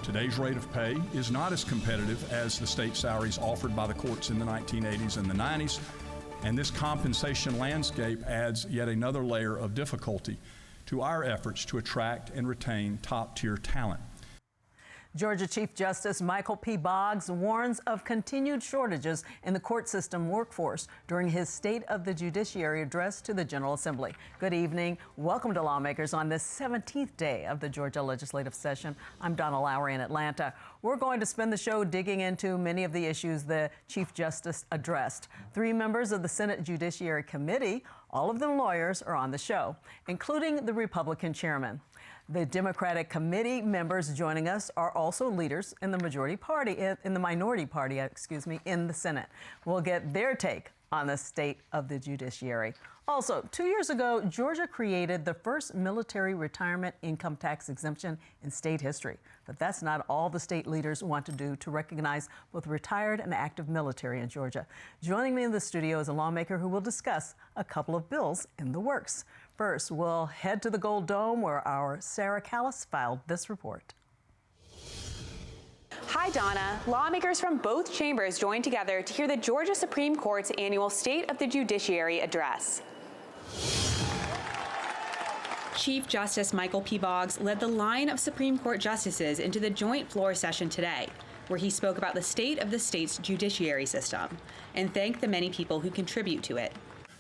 Today's rate of pay is not as competitive as the state salaries offered by the courts in the 1980s and the 90s, and this compensation landscape adds yet another layer of difficulty to our efforts to attract and retain top-tier talent. Georgia Chief Justice Michael P. Boggs warns of continued shortages in the court system workforce during his State of the Judiciary address to the General Assembly. Good evening. Welcome to Lawmakers on this 17th day of the Georgia legislative session. I'm Donna Lowry in Atlanta. We're going to spend the show digging into many of the issues the Chief Justice addressed. 3 members of the Senate Judiciary Committee, all of them lawyers, are on the show, including the Republican chairman. The Democratic committee members joining us are also leaders in the minority party, in the Senate. We'll get their take on the state of the judiciary. Also, 2 years ago, Georgia created the first military retirement income tax exemption in state history. But that's not all the state leaders want to do to recognize both retired and active military in Georgia. Joining me in the studio is a lawmaker who will discuss a couple of bills in the works. First, we'll head to the Gold Dome where our Sarah Callis filed this report. Hi, Donna. Lawmakers from both chambers joined together to hear the Georgia Supreme Court's annual State of the Judiciary address. Chief Justice Michael P. Boggs led the line of Supreme Court justices into the joint floor session today, where he spoke about the state of the state's judiciary system and thanked the many people who contribute to it.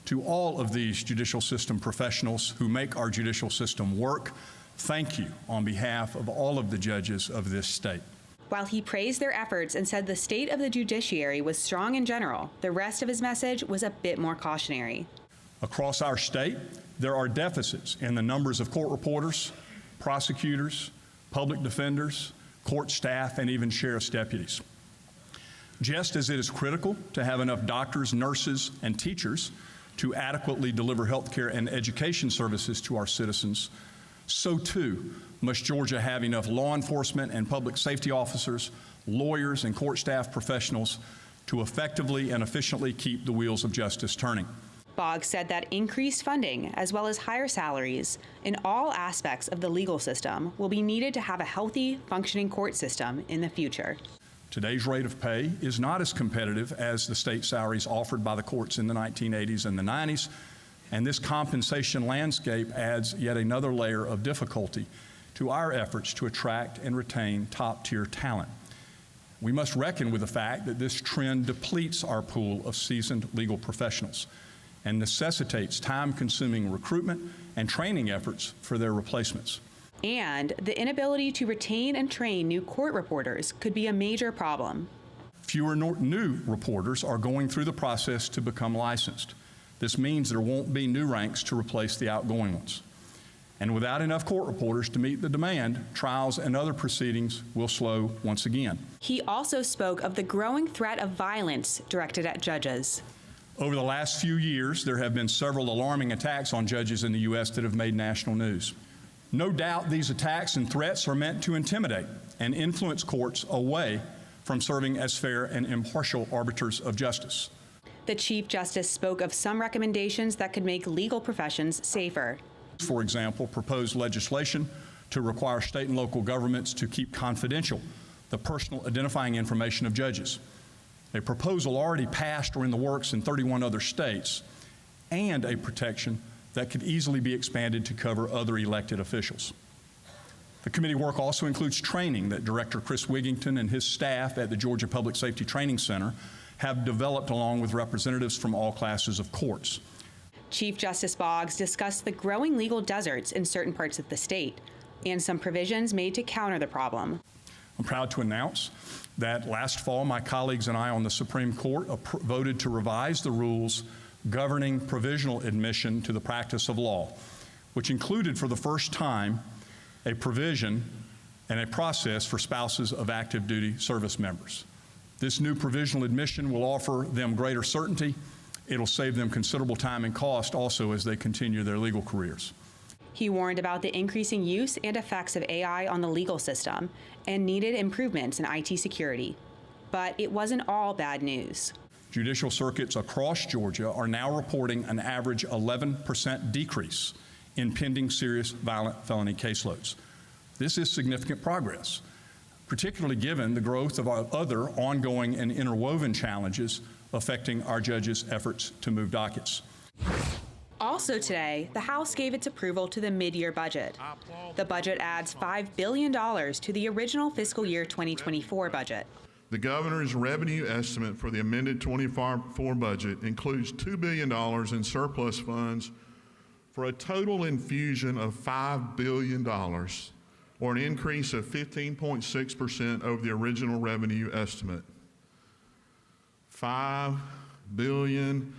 To all of these judicial system professionals who make our judicial system work, thank you on behalf of all of the judges of this state. While he praised their efforts and said the state of the judiciary was strong in general, the rest of his message was a bit more cautionary. Across our state, there are deficits in the numbers of court reporters, prosecutors, public defenders, court staff, and even sheriff's deputies. Just as it is critical to have enough doctors, nurses, and teachers to adequately deliver health care and education services to our citizens, so too must Georgia have enough law enforcement and public safety officers, lawyers, and court staff professionals to effectively and efficiently keep the wheels of justice turning. Boggs said that increased funding, as well as higher salaries in all aspects of the legal system, will be needed to have a healthy, functioning court system in the future. Today's rate of pay is not as competitive as the state salaries offered by the courts in the 1980s and the 90s, and this compensation landscape adds yet another layer of difficulty to our efforts to attract and retain top-tier talent. We must reckon with the fact that this trend depletes our pool of seasoned legal professionals and necessitates time-consuming recruitment and training efforts for their replacements. And the inability to retain and train new court reporters could be a major problem. Fewer new reporters are going through the process to become licensed. This means there won't be new ranks to replace the outgoing ones. And without enough court reporters to meet the demand, trials and other proceedings will slow once again. He also spoke of the growing threat of violence directed at judges. Over the last few years, there have been several alarming attacks on judges in the U.S. that have made national news. No doubt these attacks and threats are meant to intimidate and influence courts away from serving as fair and impartial arbiters of justice. The Chief Justice spoke of some recommendations that could make legal professions safer. For example, proposed legislation to require state and local governments to keep confidential the personal identifying information of judges. A proposal already passed or in the works in 31 other states, and a protection that could easily be expanded to cover other elected officials. The committee work also includes training that Director Chris Wigington and his staff at the Georgia Public Safety Training Center have developed along with representatives from all classes of courts. Chief Justice Boggs discussed the growing legal deserts in certain parts of the state and some provisions made to counter the problem. I'm proud to announce that last fall, my colleagues and I on the Supreme Court voted to revise the rules governing provisional admission to the practice of law, which included for the first time a provision and a process for spouses of active duty service members. This new provisional admission will offer them greater certainty. It'll save them considerable time and cost also as they continue their legal careers. He warned about the increasing use and effects of AI on the legal system and needed improvements in IT security. But it wasn't all bad news. Judicial circuits across Georgia are now reporting an average 11% decrease in pending serious violent felony caseloads. This is significant progress. particularly given the growth of our other ongoing and interwoven challenges affecting our judges' efforts to move dockets. Also today, the House gave its approval to the mid-year budget. The budget adds $5 billion to the original fiscal year 2024 budget. The governor's revenue estimate for the amended 24 budget includes $2 billion in surplus funds for a total infusion of $5 billion, or an increase of 15.6% over the original revenue estimate. $5 billion.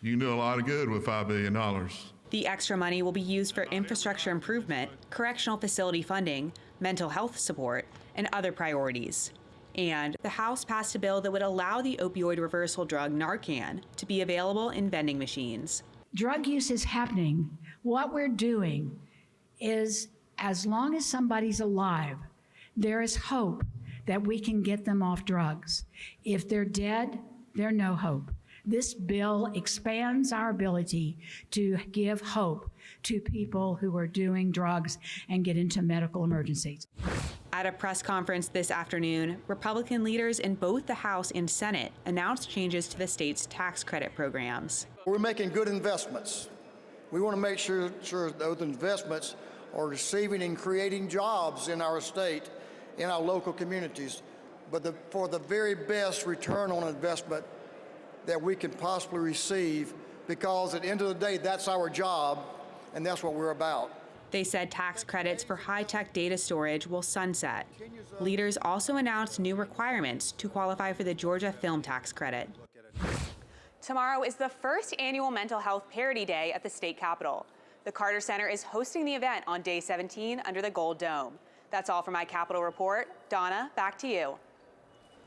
You can do a lot of good with $5 billion. The extra money will be used for infrastructure improvement, correctional facility funding, mental health support, and other priorities. And the House passed a bill that would allow the opioid reversal drug Narcan to be available in vending machines. Drug use is happening. What we're doing is, as long as somebody's alive, there is hope that we can get them off drugs. If they're dead, there's no hope. This bill expands our ability to give hope to people who are doing drugs and get into medical emergencies. At a press conference this afternoon, Republican leaders in both the House and Senate announced changes to the state's tax credit programs. We're making good investments. We want to make sure those investments are receiving and creating jobs in our state, in our local communities, but for the very best return on investment that we can possibly receive, because at the end of the day, that's our job, and that's what we're about. They said tax credits for high-tech data storage will sunset. Leaders also announced new requirements to qualify for the Georgia Film Tax Credit. Tomorrow is the first annual Mental Health Parity Day at the state capitol. The Carter Center is hosting the event on day 17 under the Gold Dome. That's all for my Capitol Report. Donna, back to you.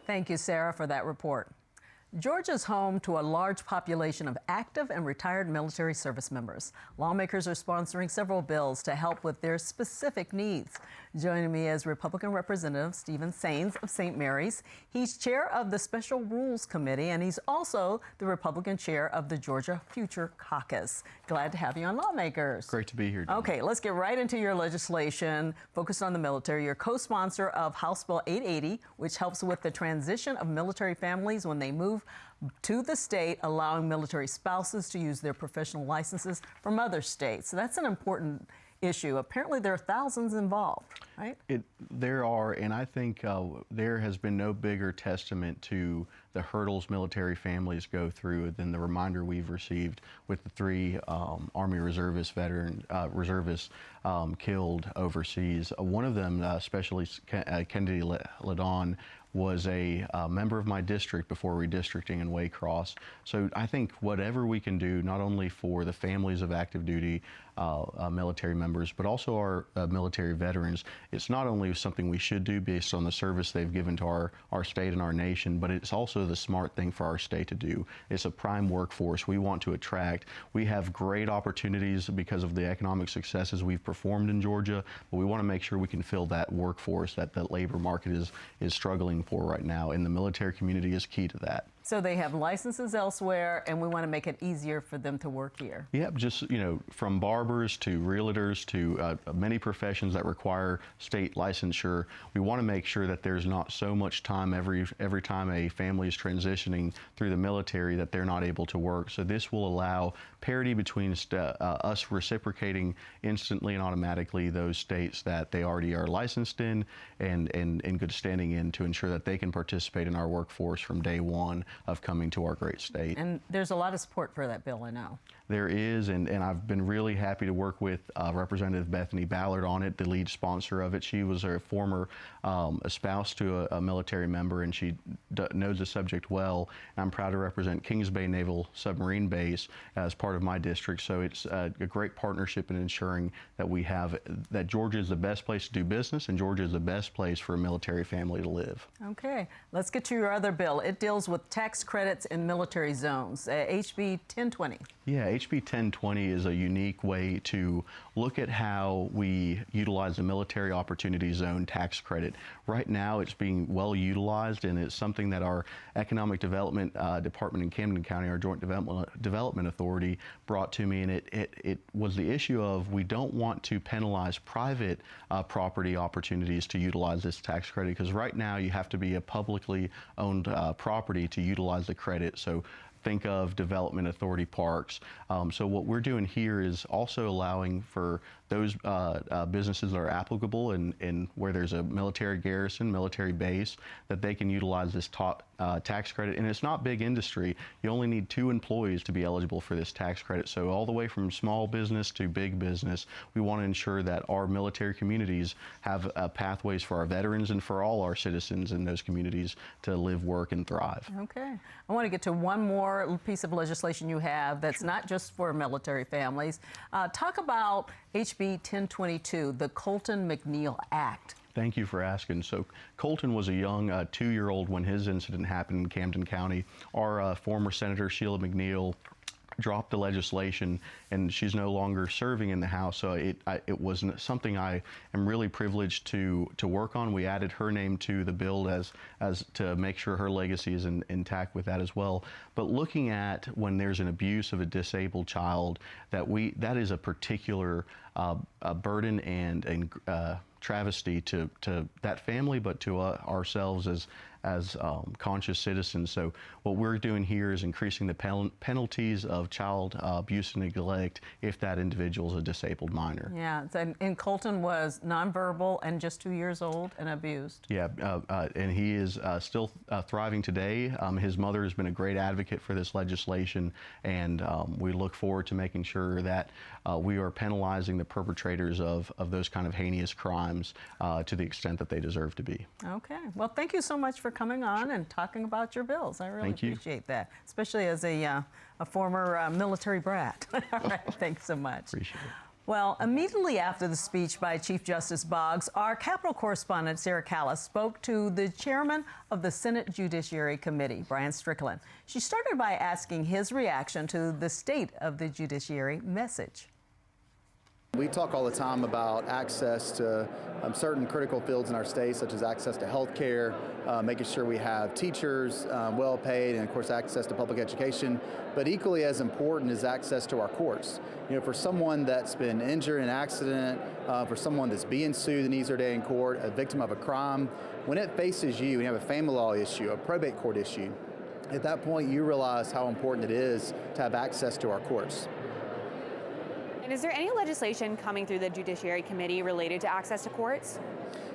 Thank you, Sarah, for that report. Georgia's home to a large population of active and retired military service members. Lawmakers are sponsoring several bills to help with their specific needs. Joining me is Republican Representative Stephen Saines of St. Mary's. He's chair of the Special Rules Committee, and he's also the Republican chair of the Georgia Future Caucus. Glad to have you on Lawmakers. Great to be here, Donna. Okay, let's get right into your legislation focused on the military. You're co-sponsor of House Bill 880, which helps with the transition of military families when they move to the state, allowing military spouses to use their professional licenses from other states. So that's an important issue. Apparently there are thousands involved, right? There are, and I think there has been no bigger testament to the hurdles military families go through than the reminder we've received with the 3 Army reservists killed overseas. One of them, Specialist Kennedy Ladon, was a member of my district before redistricting in Waycross. So I think whatever we can do, not only for the families of active duty military members, but also our military veterans, it's not only something we should do based on the service they've given to our state and our nation, but it's also the smart thing for our state to do. It's a prime workforce we want to attract. We have great opportunities because of the economic successes we've performed in Georgia, but we want to make sure we can fill that workforce that the labor market is struggling for right now, and the military community is key to that. So they have licenses elsewhere, and we want to make it easier for them to work here. Yep, just, from barbers to realtors to many professions that require state licensure, we want to make sure that there's not so much time every time a family is transitioning through the military that they're not able to work. So this will allow parity between us reciprocating instantly and automatically those states that they already are licensed in and in good standing in, to ensure that they can participate in our workforce from day one of coming to our great state. And there's a lot of support for that bill, I know. There is, and I've been really happy to work with Representative Bethany Ballard on it, the lead sponsor of it. She was a former spouse to a military member, and she knows the subject well. And I'm proud to represent Kings Bay Naval Submarine Base as part of my district. So it's a great partnership in ensuring that Georgia is the best place to do business, and Georgia is the best place for a military family to live. Okay, let's get to your other bill. It deals with tax tax credits in military zones, HB 1020. Yeah, HB 1020 is a unique way to look at how we utilize the military opportunity zone tax credit. Right now, it's being well utilized, and it's something that our Economic Development Department in Camden County, our Joint Development Authority, brought to me, and it was the issue of we don't want to penalize private property opportunities to utilize this tax credit, because right now you have to be a publicly owned property to utilize the credit. So think of development authority parks. So what we're doing here is also allowing for those businesses that are applicable in where there's a military garrison, military base, that they can utilize this tax credit. And it's not big industry. You only need 2 employees to be eligible for this tax credit. So all the way from small business to big business, we want to ensure that our military communities have pathways for our veterans and for all our citizens in those communities to live, work, and thrive. Okay. I want to get to one more piece of legislation you have that's not just for military families. Talk about HB 1022, the Colton McNeil Act. Thank you for asking. So Colton was a young 2-year-old when his incident happened in Camden County. Our former Senator Sheila McNeil dropped the legislation, and she's no longer serving in the House. So it was something I am really privileged to work on. We added her name to the bill as to make sure her legacy is intact with that as well. But looking at when there's an abuse of a disabled child, that is a particular burden and travesty to that family, but to ourselves as conscious citizens. So what we're doing here is increasing the penalties of child abuse and neglect if that individual is a disabled minor. Yeah, and Colton was nonverbal and just 2 years old and abused. Yeah, and he is still thriving today. His mother has been a great advocate for this legislation, and we look forward to making sure that we are penalizing the perpetrators of those kind of heinous crimes to the extent that they deserve to be. Okay. Well, thank you so much for coming on and talking about your bills. I really appreciate that, especially as a former military brat. All right. Thanks so much. Appreciate it. Well, immediately after the speech by Chief Justice Boggs, our Capitol correspondent Sarah Callis spoke to the chairman of the Senate Judiciary Committee, Brian Strickland. She started by asking his reaction to the State of the Judiciary message. We talk all the time about access to certain critical fields in our state, such as access to health care, making sure we have teachers well paid, and of course access to public education. But equally as important is access to our courts. You know, for someone that's been injured in an accident, for someone that's being sued that needs their day in court, a victim of a crime, when it faces you and you have a family law issue, a probate court issue, at that point you realize how important it is to have access to our courts. And is there any legislation coming through the Judiciary Committee related to access to courts?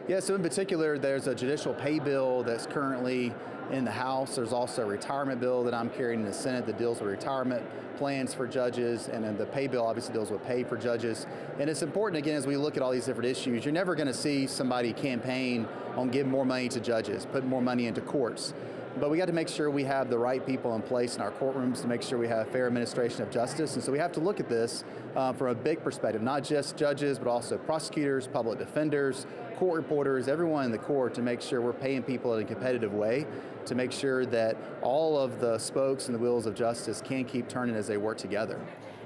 Yeah, so in particular, there's a judicial pay bill that's currently in the House. There's also a retirement bill that I'm carrying in the Senate that deals with retirement plans for judges, and then the pay bill obviously deals with pay for judges. And it's important, again, as we look at all these different issues, you're never going to see somebody campaign on giving more money to judges, putting more money into courts. But we got to make sure we have the right people in place in our courtrooms to make sure we have fair administration of justice. And so we have to look at this from a big perspective, not just judges, but also prosecutors, public defenders, court reporters, everyone in the court, to make sure we're paying people in a competitive way, to make sure that all of the spokes and the wheels of justice can keep turning as they work together.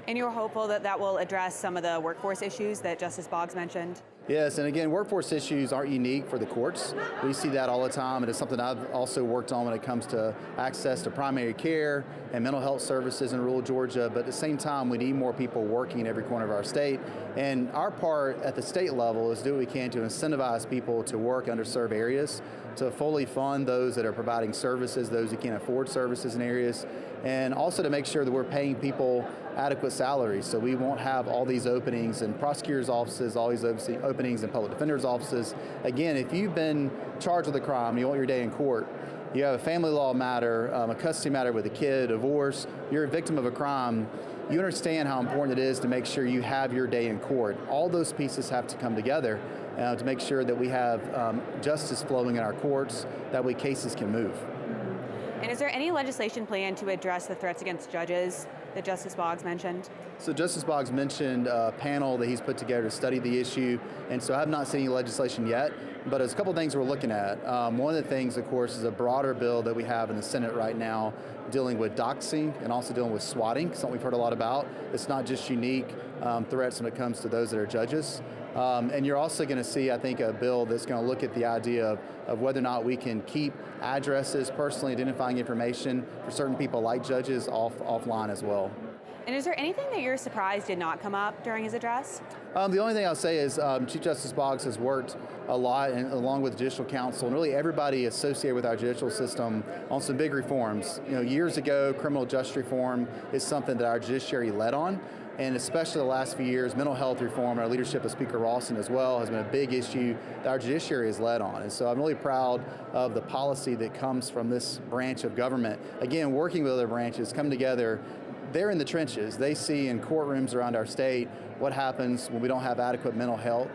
And you're hopeful that that will address some of the workforce issues that Justice Boggs mentioned? Yes, and again, workforce issues aren't unique for the courts. We see that all the time, and it's something I've also worked on when it comes to access to primary care and mental health services in rural Georgia. But at the same time, we need more people working in every corner of our state. And our part at the state level is to do what we can to incentivize people to work underserved areas, to fully fund those that are providing services, those who can't afford services in areas, and also to make sure that we're paying people adequate salaries, so we won't have all these openings in prosecutors' offices, all these openings in public defenders' offices. Again, if you've been charged with a crime, you want your day in court, you have a family law matter, a custody matter with a kid, divorce, you're a victim of a crime, you understand how important it is to make sure you have your day in court. All those pieces have to come together to make sure that we have justice flowing in our courts, that way cases can move. And is there any legislation planned to address the threats against judges that Justice Boggs mentioned? So Justice Boggs mentioned a panel that he's put together to study the issue, and so I have not seen any legislation yet, but there's a couple things we're looking at. One of the things, of course, is a broader bill that we have in the Senate right now dealing with doxing and also dealing with swatting, something we've heard a lot about. It's not just unique threats when it comes to those that are judges. And you're also going to see, I think, a bill that's going to look at the idea of whether or not we can keep addresses, personally identifying information for certain people like judges offline as well. And is there anything that you're surprised did not come up during his address? The only thing I'll say is Chief Justice Boggs has worked a lot, and along with the Judicial Council and really everybody associated with our judicial system, on some big reforms. You know, years ago, criminal justice reform is something that our judiciary led on. And especially the last few years, mental health reform, our leadership of Speaker Rawson as well, has been a big issue that our judiciary has led on. And so I'm really proud of the policy that comes from this branch of government. Again, working with other branches, come together. They're in the trenches. They see in courtrooms around our state what happens when we don't have adequate mental health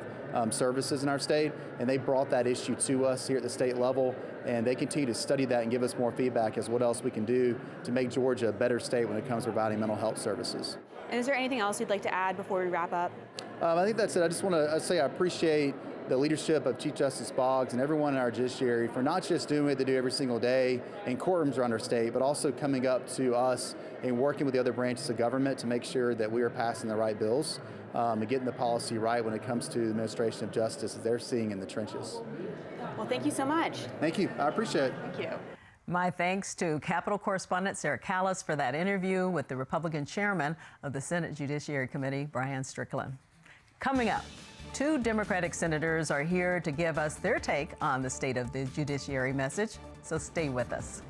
services in our state, and they brought that issue to us here at the state level, and they continue to study that and give us more feedback as what else we can do to make Georgia a better state when it comes to providing mental health services. And is there anything else you'd like to add before we wrap up? I think that's it. I just want to say I appreciate the leadership of Chief Justice Boggs and everyone in our judiciary for not just doing what they do every single day in courtrooms around our state, but also coming up to us and working with the other branches of government to make sure that we are passing the right bills and getting the policy right when it comes to the administration of justice as they're seeing in the trenches. Well, thank you so much. Thank you. I appreciate it. Thank you. My thanks to Capitol correspondent Sarah Callis for that interview with the Republican chairman of the Senate Judiciary Committee, Brian Strickland. Coming up, 2 Democratic senators are here to give us their take on the state of the judiciary message, so stay with us.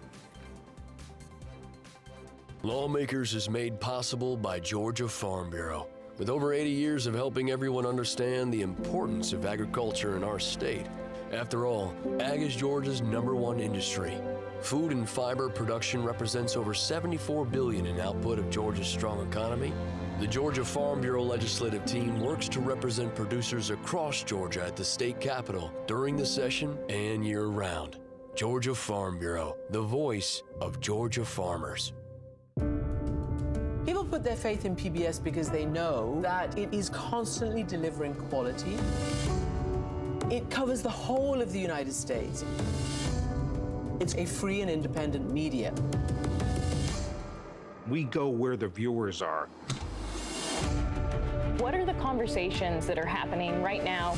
Lawmakers is made possible by Georgia Farm Bureau. With over 80 years of helping everyone understand the importance of agriculture in our state. After all, ag is Georgia's #1 industry. Food and fiber production represents over $74 billion in output of Georgia's strong economy. The Georgia Farm Bureau legislative team works to represent producers across Georgia at the state capitol during the session and year-round. Georgia Farm Bureau, the voice of Georgia farmers. People put their faith in PBS because they know that it is constantly delivering quality. It covers the whole of the United States. It's a free and independent media. We go where the viewers are. What are the conversations that are happening right now?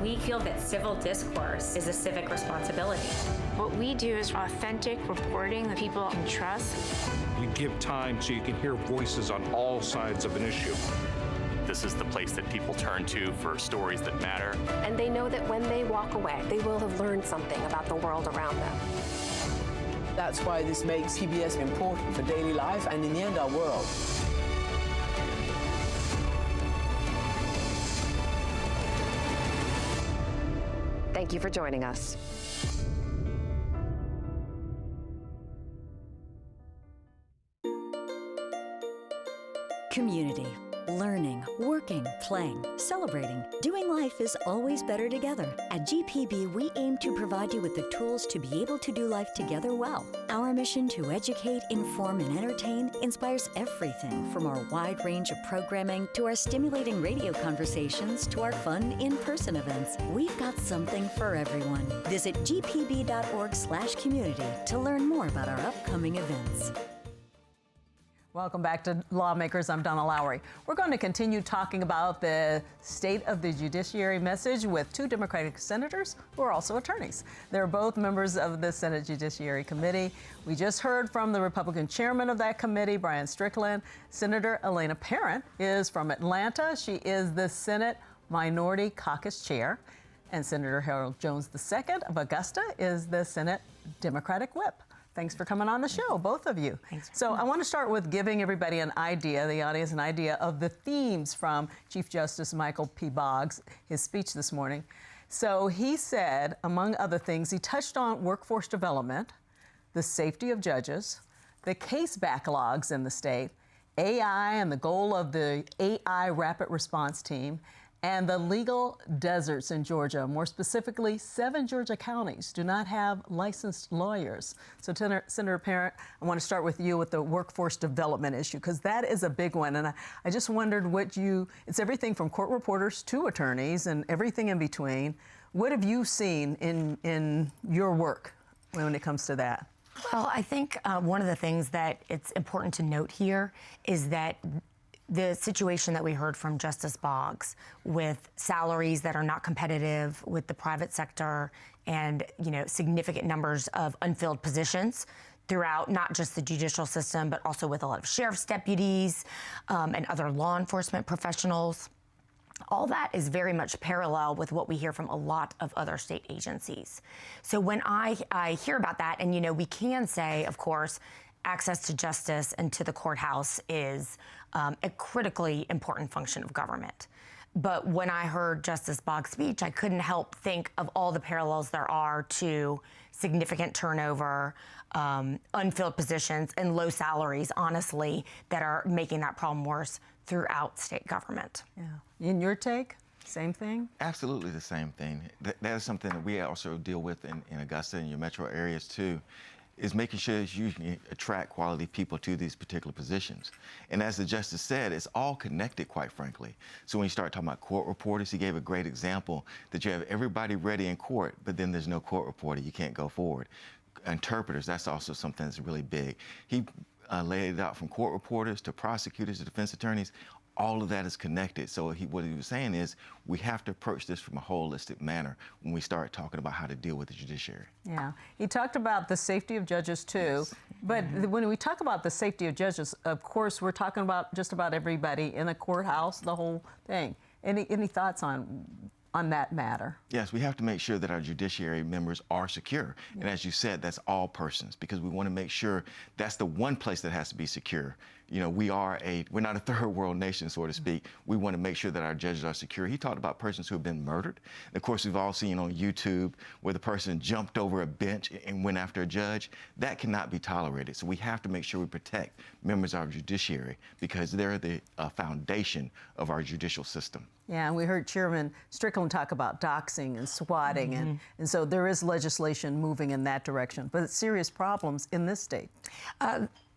We feel that civil discourse is a civic responsibility. What we do is authentic reporting that people can trust. You give time so you can hear voices on all sides of an issue. This is the place that people turn to for stories that matter. And they know that when they walk away, they will have learned something about the world around them. That's why this makes PBS important for daily life and, in the end, our world. Thank you for joining us. Community. Learning, working, playing, celebrating, doing life is always better together. At GPB, we aim to provide you with the tools to be able to do life together well. Our mission to educate, inform, and entertain inspires everything from our wide range of programming to our stimulating radio conversations to our fun in-person events. We've got something for everyone. Visit gpb.org/community to learn more about our upcoming events. Welcome back to Lawmakers. I'm Donna Lowry. We're going to continue talking about the state of the judiciary message with 2 Democratic senators who are also attorneys. They're both members of the Senate Judiciary Committee. We just heard from the Republican chairman of that committee, Brian Strickland. Senator Elena Parent is from Atlanta. She is the Senate Minority Caucus Chair. And Senator Harold Jones II of Augusta is the Senate Democratic Whip. Thanks for coming on the show, both of you. Thanks. So I want to start with giving everybody an idea, the audience an idea of the themes from Chief Justice Michael P. Boggs, his speech this morning. So he said, among other things, he touched on workforce development, the safety of judges, the case backlogs in the state, AI and the goal of the AI rapid response team, And the legal deserts in Georgia, more specifically 7 Georgia counties, do not have licensed lawyers. So Senator Parent, I want to start with you with the workforce development issue, because that is a big one. And I just wondered it's everything from court reporters to attorneys and everything in between. What have you seen in your work when it comes to that? Well, I think one of the things that it's important to note here is that the situation that we heard from Justice Boggs with salaries that are not competitive with the private sector and, significant numbers of unfilled positions throughout not just the judicial system, but also with a lot of sheriff's deputies and other law enforcement professionals. All that is very much parallel with what we hear from a lot of other state agencies. So when I hear about that, and we can say, of course, access to justice and to the courthouse is a critically important function of government. But when I heard Justice Boggs' speech, I couldn't help think of all the parallels there are to significant turnover, unfilled positions, and low salaries, honestly, that are making that problem worse throughout state government. Yeah. In your take, same thing? Absolutely the same thing. That is something that we also deal with in Augusta and your metro areas too, is making sure that you can attract quality people to these particular positions. And as the Justice said, it's all connected, quite frankly. So when you start talking about court reporters, he gave a great example that you have everybody ready in court, but then there's no court reporter, you can't go forward. Interpreters, that's also something that's really big. He laid it out from court reporters to prosecutors to defense attorneys. All of that is connected. So what he was saying is we have to approach this from a holistic manner when we start talking about how to deal with the judiciary. Yeah. He talked about the safety of judges too. Yes. But when we talk about the safety of judges, of course, we're talking about just about everybody in the courthouse, the whole thing. Any thoughts on that matter? Yes, we have to make sure that our judiciary members are secure. Yeah. And as you said, that's all persons, because we want to make sure that's the one place that has to be secure. We're not a third world nation, so to speak. We want to make sure that our judges are secure. He talked about persons who have been murdered. And of course, we've all seen on YouTube where the person jumped over a bench and went after a judge. That cannot be tolerated. So we have to make sure we protect members of our judiciary, because they're the foundation of our judicial system. Yeah, and we heard Chairman Strickland talk about doxing and swatting, and so there is legislation moving in that direction, but it's serious problems in this state.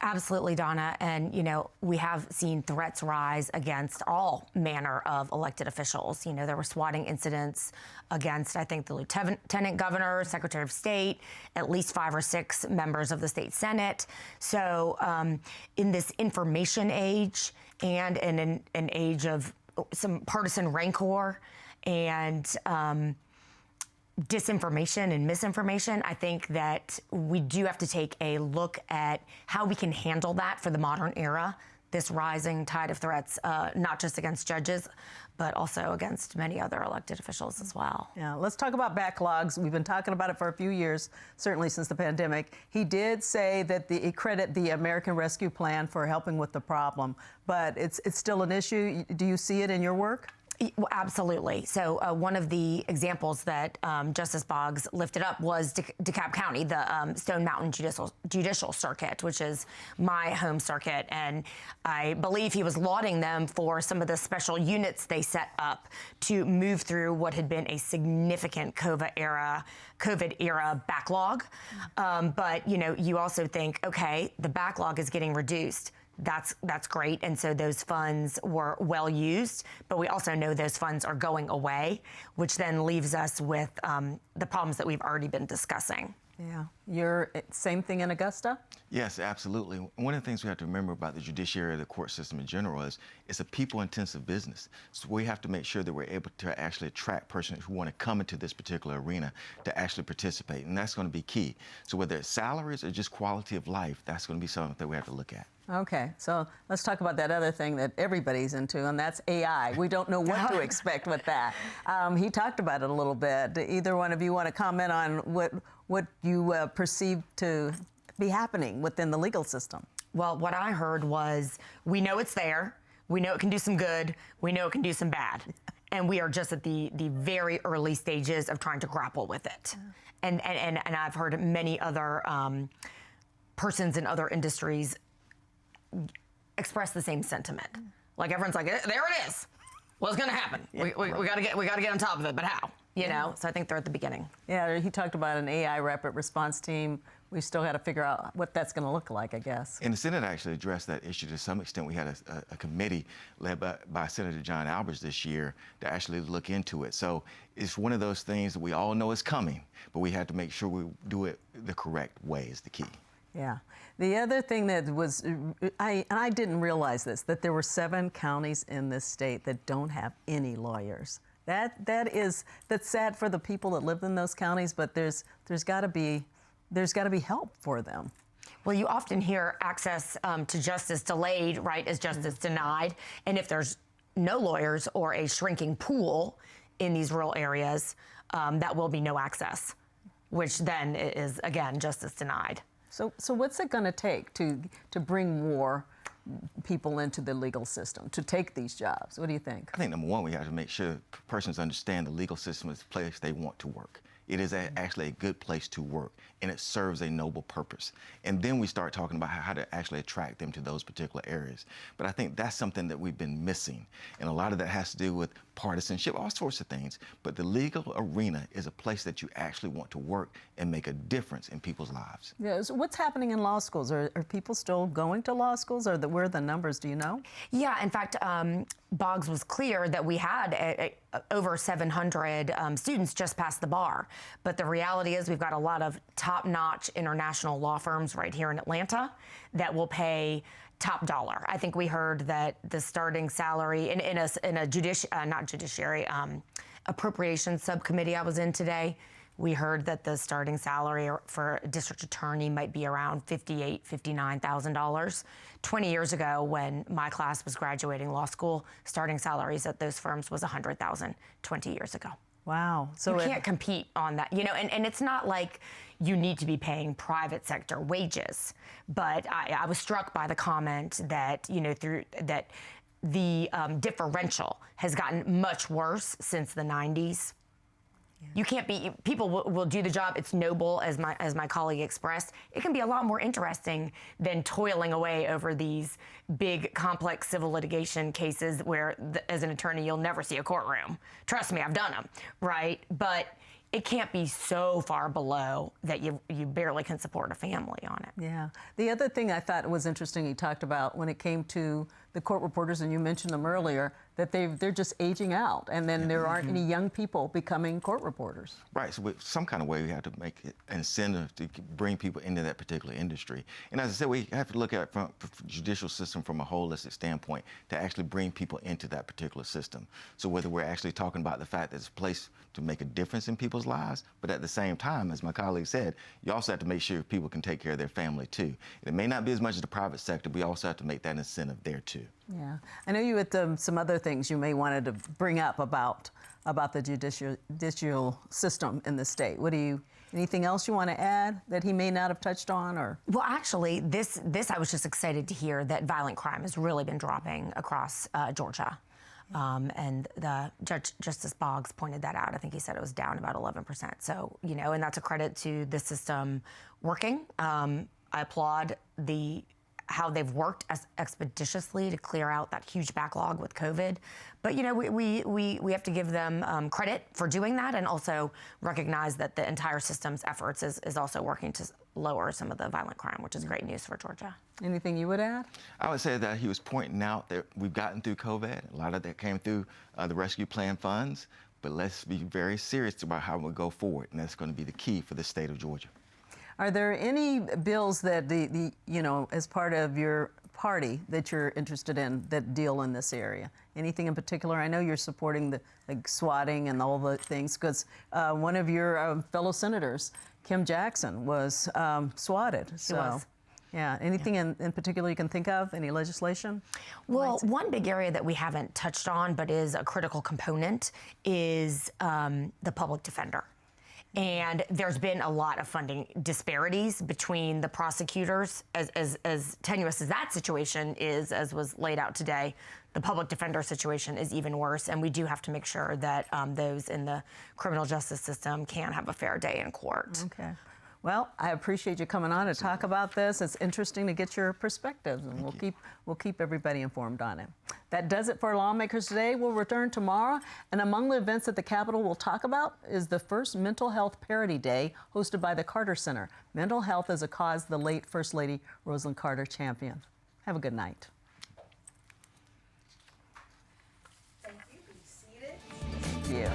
Absolutely, Donna. And, we have seen threats rise against all manner of elected officials. There were swatting incidents against, I think, the lieutenant governor, secretary of state, at least 5 or 6 members of the state Senate. So in this information age and in an age of some partisan rancor and disinformation and misinformation, I think that we do have to take a look at how we can handle that for the modern era, this rising tide of threats, not just against judges, but also against many other elected officials as well. Yeah, let's talk about backlogs. We've been talking about it for a few years, certainly since the pandemic. He did say that he credit the American Rescue Plan for helping with the problem, but it's still an issue. Do you see it in your work? Well, absolutely. So one of the examples that Justice Boggs lifted up was DeKalb County, the Stone Mountain Judicial Circuit, which is my home circuit. And I believe he was lauding them for some of the special units they set up to move through what had been a significant COVID era backlog. But, you also think, okay, the backlog is getting reduced. That's great. And so those funds were well used, but we also know those funds are going away, which then leaves us with the problems that we've already been discussing. Yeah. Same thing in Augusta? Yes, absolutely. One of the things we have to remember about the judiciary, the court system in general, is it's a people-intensive business. So we have to make sure that we're able to actually attract persons who want to come into this particular arena to actually participate, and that's going to be key. So whether it's salaries or just quality of life, that's going to be something that we have to look at. Okay, so let's talk about that other thing that everybody's into, and that's AI. We don't know what to expect with that. He talked about it a little bit. Either one of you want to comment on what you perceive to be happening within the legal system? Well, what I heard was, we know it's there, we know it can do some good, we know it can do some bad. And we are just at the very early stages of trying to grapple with it. And I've heard many other persons in other industries express the same sentiment. Like everyone's like, there it is. well, it's going to happen. We got to get on top of it, but how? You know, so I think they're at the beginning. Yeah, he talked about an AI rapid response team. We still got to figure out what that's going to look like, I guess. And the Senate actually addressed that issue to some extent. We had a committee led by Senator John Alberts this year to actually look into it. So it's one of those things that we all know is coming, but we have to make sure we do it the correct way is the key. Yeah. The other thing that was, I didn't realize this, that there were 7 counties in this state that don't have any lawyers. That's sad for the people that live in those counties, but there's got to be help for them. Well, you often hear access to justice delayed, right, as justice denied. And if there's no lawyers or a shrinking pool in these rural areas, that will be no access, which then is, again, justice denied. So what's it going to take to bring more people into the legal system to take these jobs? What do you think? I think number one, we have to make sure persons understand the legal system is the place they want to work. It is actually a good place to work, and it serves a noble purpose. And then we start talking about how to actually attract them to those particular areas. But I think that's something that we've been missing. And a lot of that has to do with partisanship, all sorts of things. But the legal arena is a place that you actually want to work and make a difference in people's lives. Yeah, so what's happening in law schools? Are people still going to law schools, or where are the numbers? Do you know? Yeah, in fact, Boggs was clear that we had over 700 students just past the bar. But the reality is we've got a lot of top-notch international law firms right here in Atlanta that will pay top dollar. I think we heard that the starting salary in a judiciary appropriations subcommittee I was in today, we heard that the starting salary for a district attorney might be around $58,000, $59,000. 20 years ago, when my class was graduating law school, starting salaries at those firms was $100,000 20 years ago. Wow. So you can't compete on that, you know, and it's not like you need to be paying private sector wages. But I was struck by the comment that, you know, that the differential has gotten much worse since the 90s. You can't be, people will do the job. It's noble, as my colleague expressed. It can be a lot more interesting than toiling away over these big, complex civil litigation cases where, as an attorney, you'll never see a courtroom. Trust me, I've done them, right? But it can't be so far below that you barely can support a family on it. Yeah. The other thing I thought was interesting, he talked about when it came to the court reporters, and you mentioned them earlier, that they're just aging out, and then there aren't any young people becoming court reporters. Right, so with some kind of way we have to make it an incentive to bring people into that particular industry. And as I said, we have to look at the judicial system from a holistic standpoint to actually bring people into that particular system. So whether we're actually talking about the fact that it's a place to make a difference in people's lives, but at the same time, as my colleague said, you also have to make sure people can take care of their family too. And it may not be as much as the private sector, but we also have to make that incentive there too. Yeah, I know you had some other things you may wanted to bring up about the judicial system in the state. Anything else you want to add that he may not have touched on, or? Well, actually, this I was just excited to hear that violent crime has really been dropping across Georgia. And Justice Boggs pointed that out. I think he said it was down about 11%. So, you know, and that's a credit to the system working. I applaud how they've worked expeditiously to clear out that huge backlog with COVID. But, you know, we have to give them credit for doing that, and also recognize that the entire system's efforts is also working to lower some of the violent crime, which is great news for Georgia. Anything you would add? I would say that he was pointing out that we've gotten through COVID. A lot of that came through the rescue plan funds, but let's be very serious about how we go forward, and that's going to be the key for the state of Georgia. Are there any bills that you know, as part of your party that you're interested in that deal in this area? Anything in particular? I know you're supporting the swatting and all the things, because one of your fellow senators, Kim Jackson, was swatted. She was. Yeah. Anything in particular you can think of? Any legislation? Well, one big area that we haven't touched on but is a critical component is the public defender. And there's been a lot of funding disparities between the prosecutors. As tenuous as that situation is, as was laid out today, the public defender situation is even worse. And we do have to make sure that those in the criminal justice system can have a fair day in court. Okay. Well, I appreciate you coming on to talk about this. It's interesting to get your perspectives, and we'll keep everybody informed on it. That does it for Lawmakers today. We'll return tomorrow, and among the events at the Capitol we'll talk about is the first Mental Health Parity Day hosted by the Carter Center. Mental health is a cause the late First Lady Rosalynn Carter championed. Have a good night. Thank you. Be seated. Thank you.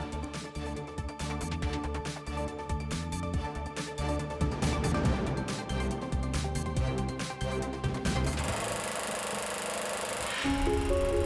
Thank you.